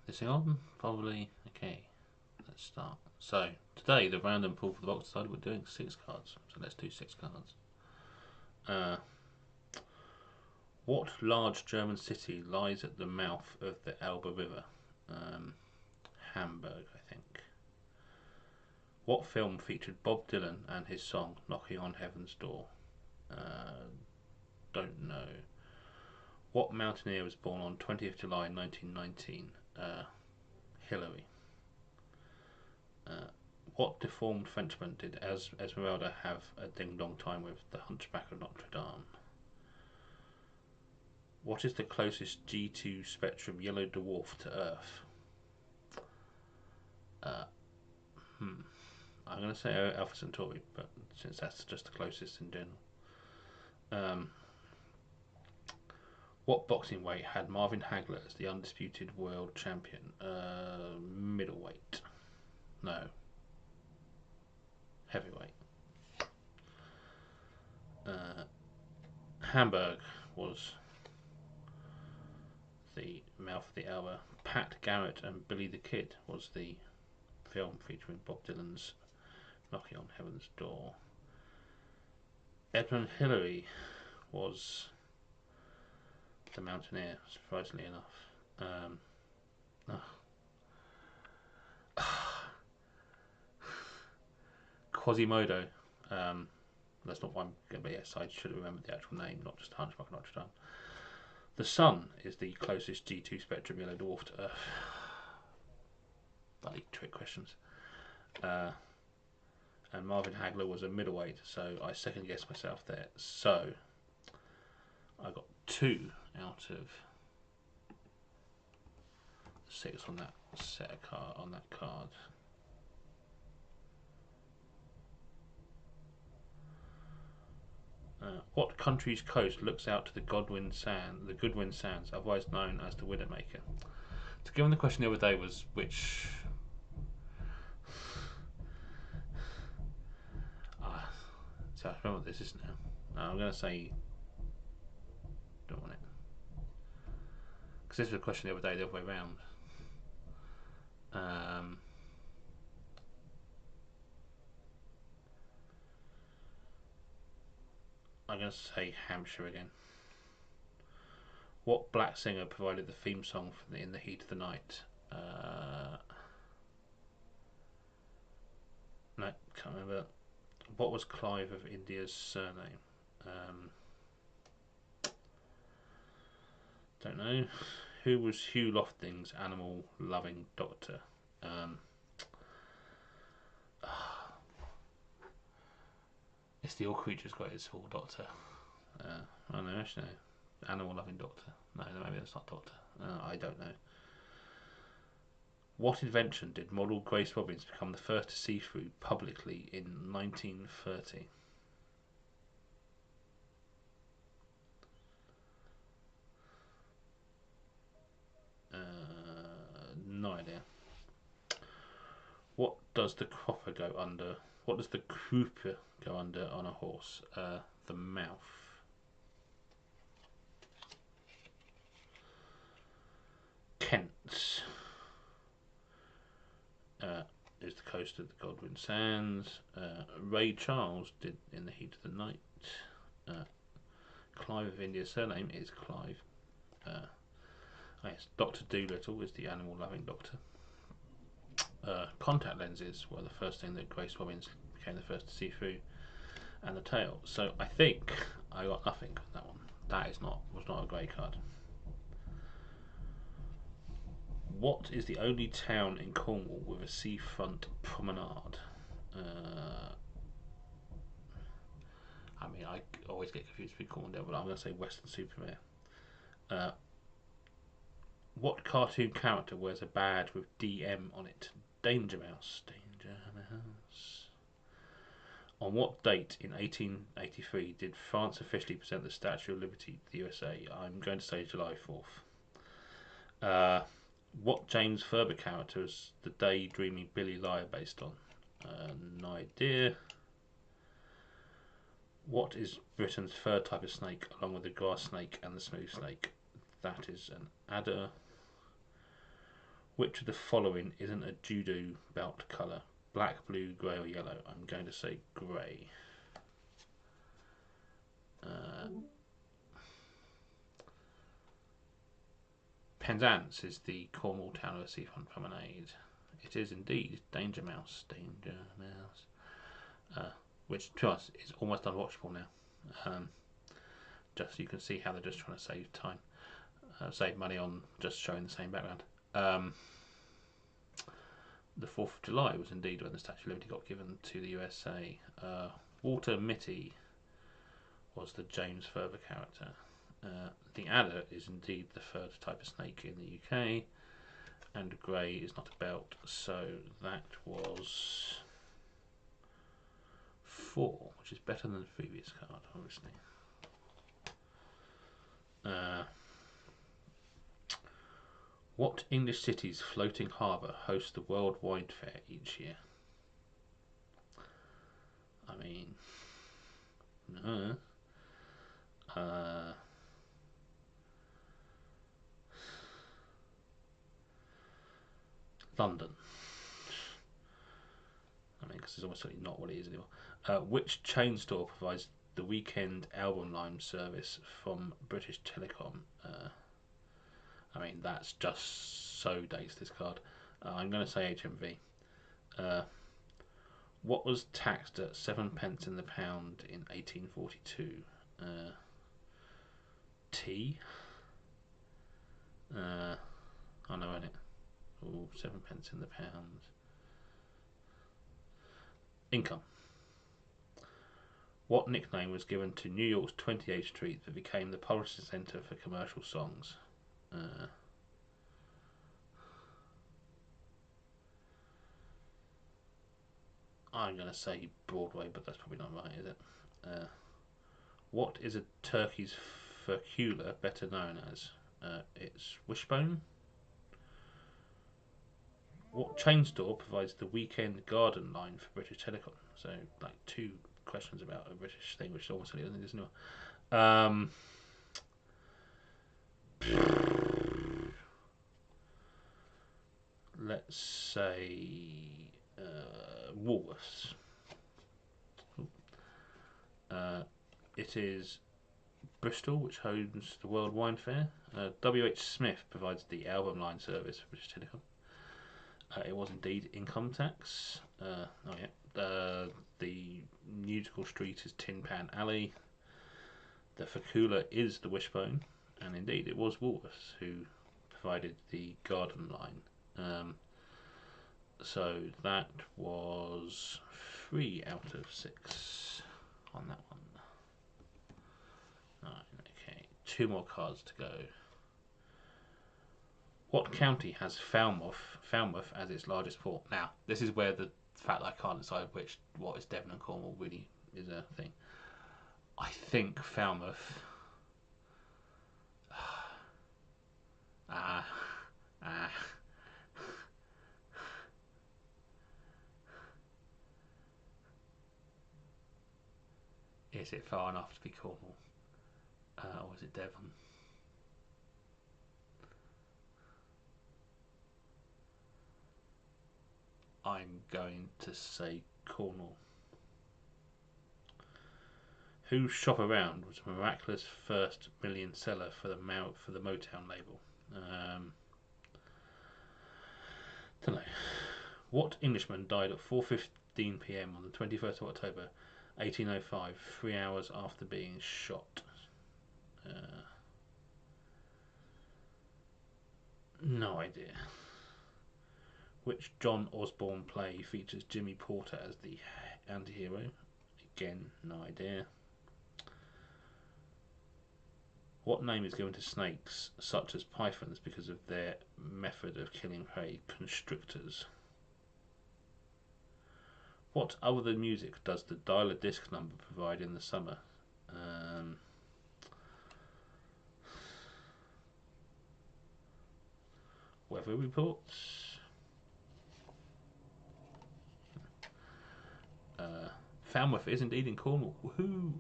This thing on? Probably. Okay, let's start. So, today, the random pull for the box decided we're doing 6 cards. So let's do 6 cards. What large German city lies at the mouth of the Elbe River? Hamburg, I think. What film featured Bob Dylan and his song Knocking on Heaven's Door? Don't know. What mountaineer was born on 20th July 1919? Hillary. What deformed Frenchman did Esmeralda have a ding-dong time with? The Hunchback of Notre Dame. What is the closest G2 spectrum yellow dwarf to Earth? I'm going to say Alpha Centauri, but since that's just the closest in general. What boxing weight had Marvin Hagler as the undisputed world champion? Middleweight. No. Heavyweight. Hamburg was the mouth of the Elbe. Pat Garrett and Billy the Kid was the film featuring Bob Dylan's Knocking on Heaven's Door. Edmund Hillary was the mountaineer, surprisingly enough. Quasimodo. That's not why I'm going to be. Yes, I should have remembered the actual name, not just Hunchback of Notre Dame. The Sun is the closest G2 spectrum yellow dwarf to Earth. Bloody trick questions. And Marvin Hagler was a middleweight, so I second guessed myself there. So I got 2 out of 6 on that set of card. What country's coast looks out to the Goodwin Sands, otherwise known as the Widowmaker? So given the question the other day was which so I remember what this is now. I'm going to say don't want it because this was a question the other day the other way around. I'm going to say Hampshire again. What black singer provided the theme song for In the Heat of the Night? No, can't remember. What was Clive of India's surname? Don't know. Who was Hugh Lofting's animal-loving doctor? It's the All Creatures Greatest Hall Doctor. I don't know, actually. Animal-loving doctor. No, maybe that's not doctor. I don't know. What invention did model Grace Robbins become the first to see through publicly in 1930? No idea. What does the crouper go under? What does the crouper go under on a horse? The mouth. Kent is the coast of the Goodwin Sands. Ray Charles did In the Heat of the Night. Clive of India's surname is Clive. Yes, Dr. Dolittle is the animal-loving doctor. Contact lenses were the first thing that Grace Robbins became the first to see through, and the tail. So I think I got nothing on that one. That was not a great card. What is the only town in Cornwall with a seafront promenade? I mean, I always get confused with Cornwall, but I'm going to say Weston-super-Mare. What cartoon character wears a badge with DM on it? Danger Mouse. Danger Mouse. On what date in 1883 did France officially present the Statue of Liberty to the USA? I'm going to say July 4th. What James Ferber character is the daydreaming Billy Liar based on? No idea. What is Britain's third type of snake, along with the grass snake and the smooth snake? That is an adder. Which of the following isn't a judo belt colour? Black, blue, grey or yellow? I'm going to say grey. Penzance is the Cornwall town of a seafront promenade. It is indeed Danger Mouse. Danger Mouse. Which to us is almost unwatchable now. Just so you can see how they're just trying to save time. Save money on just showing the same background. The 4th of July was indeed when the Statue of Liberty got given to the USA. Walter Mitty was the James Furber character. The adder is indeed the third type of snake in the UK, and grey is not a belt, so that was 4, which is better than the previous card, obviously. What English city's floating harbour hosts the World Wine Fair each year? I mean, no. London. I mean, because it's almost certainly not what it is anymore. Which chain store provides the weekend album line service from British Telecom? I mean, that's just so dates this card. I'm going to say HMV. What was taxed at 7 pence in the pound in 1842? Tea? I know, innit? Oh, 7 pence in the pound. Income. What nickname was given to New York's 28th Street that became the publishing centre for commercial songs? I'm going to say Broadway, but that's probably not right, is it? What is a turkey's furcula better known as? It's wishbone. What chain store provides the weekend garden line for British Telecom? So, like 2 questions about a British thing, which almost certainly isn't anymore. Let's say Woolworths. It is Bristol, which hosts the World Wine Fair. W.H. Smith provides the album line service for British Telecom. It was indeed Income Tax. The musical street is Tin Pan Alley. The furcula is the Wishbone, and indeed it was Woolworths who provided the garden line. So that was 3 out of 6 on that one. Right, okay, 2 more cards to go. What county has Falmouth as its largest port? Now, this is where the fact that I can't decide what is Devon and Cornwall really is a thing. I think Falmouth. Is it far enough to be Cornwall? Or is it Devon? I'm going to say Cornwall. Whose Shop Around was a miraculous first million seller for the Motown label? Don't know. What Englishman died at 4:15 p.m. on the 21st of October 1805, 3 hours after being shot? No idea. Which John Osborne play features Jimmy Porter as the anti-hero? Again, no idea. What name is given to snakes, such as pythons, because of their method of killing prey? Constrictors. What other than music does the dial-a-disc number provide in the summer? Weather reports. Falmouth is indeed in Cornwall. Woohoo!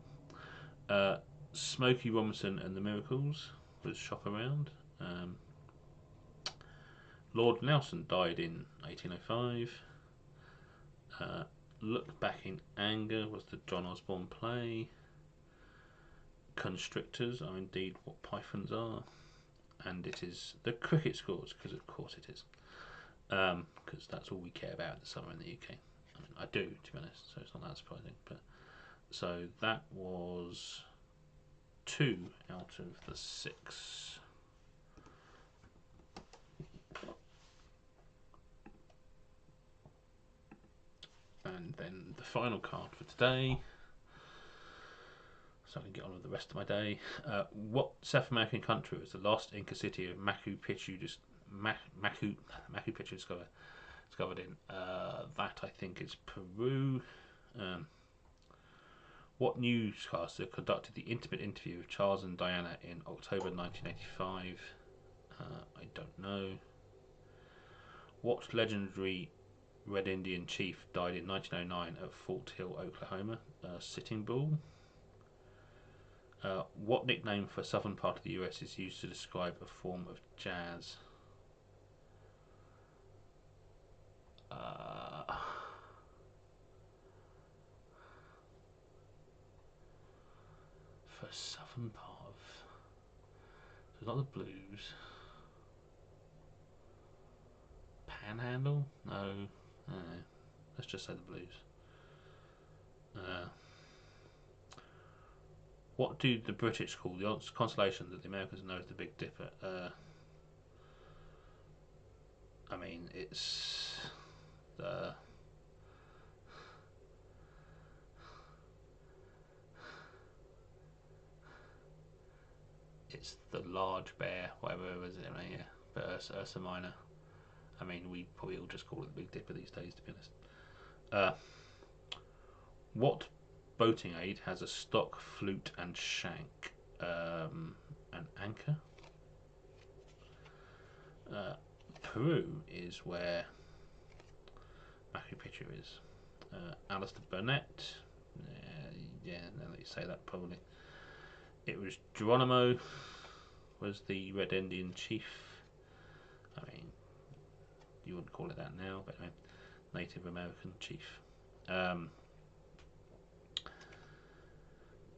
Smokey Robinson and the Miracles was Shop Around. Lord Nelson died in 1805. Look Back in Anger was the John Osborne play. Constrictors are indeed what pythons are. And it is the cricket scores, because of course it is. Because that's all we care about in the summer in the UK. I mean, I do, to be honest, so it's not that surprising. But so that was 2 out of the 6. And then the final card for today, so I can get on with the rest of my day. What South American country was the lost Inca city of Machu Picchu discovered in? That I think is Peru. What newscaster conducted the intimate interview with Charles and Diana in October 1985? I don't know. What legendary Red Indian chief died in 1909 at Fort Hill, Oklahoma? Sitting Bull. What nickname for a southern part of the US is used to describe a form of jazz? For a southern part of... So it's not the blues. Panhandle? No. Let's just say the blues. What do the British call the constellation that the Americans know as the Big Dipper? I mean, it's the... It's the Large Bear, whatever was it, right? Yeah, but Ursa Minor. I mean, we probably all just call it the Big Dipper these days, to be honest. What boating aid has a stock, flute, and shank? An anchor. Peru is where Machu Picchu is. Alistair Burnett. Yeah, now that you say that, probably. It was Geronimo, was the Red Indian chief. I mean, you wouldn't call it that now, but anyway, Native American chief.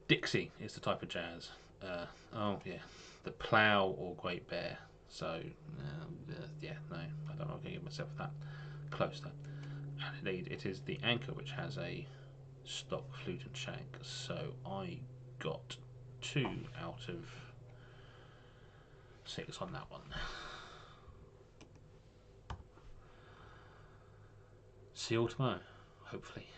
Dixie is the type of jazz. Oh yeah, the Plough or Great Bear. So yeah, no, I don't know. I'm going to give myself that close though. And indeed, it is the anchor which has a stock, flute, and shank. So I got 2 out of 6 on that one. See you all tomorrow, hopefully.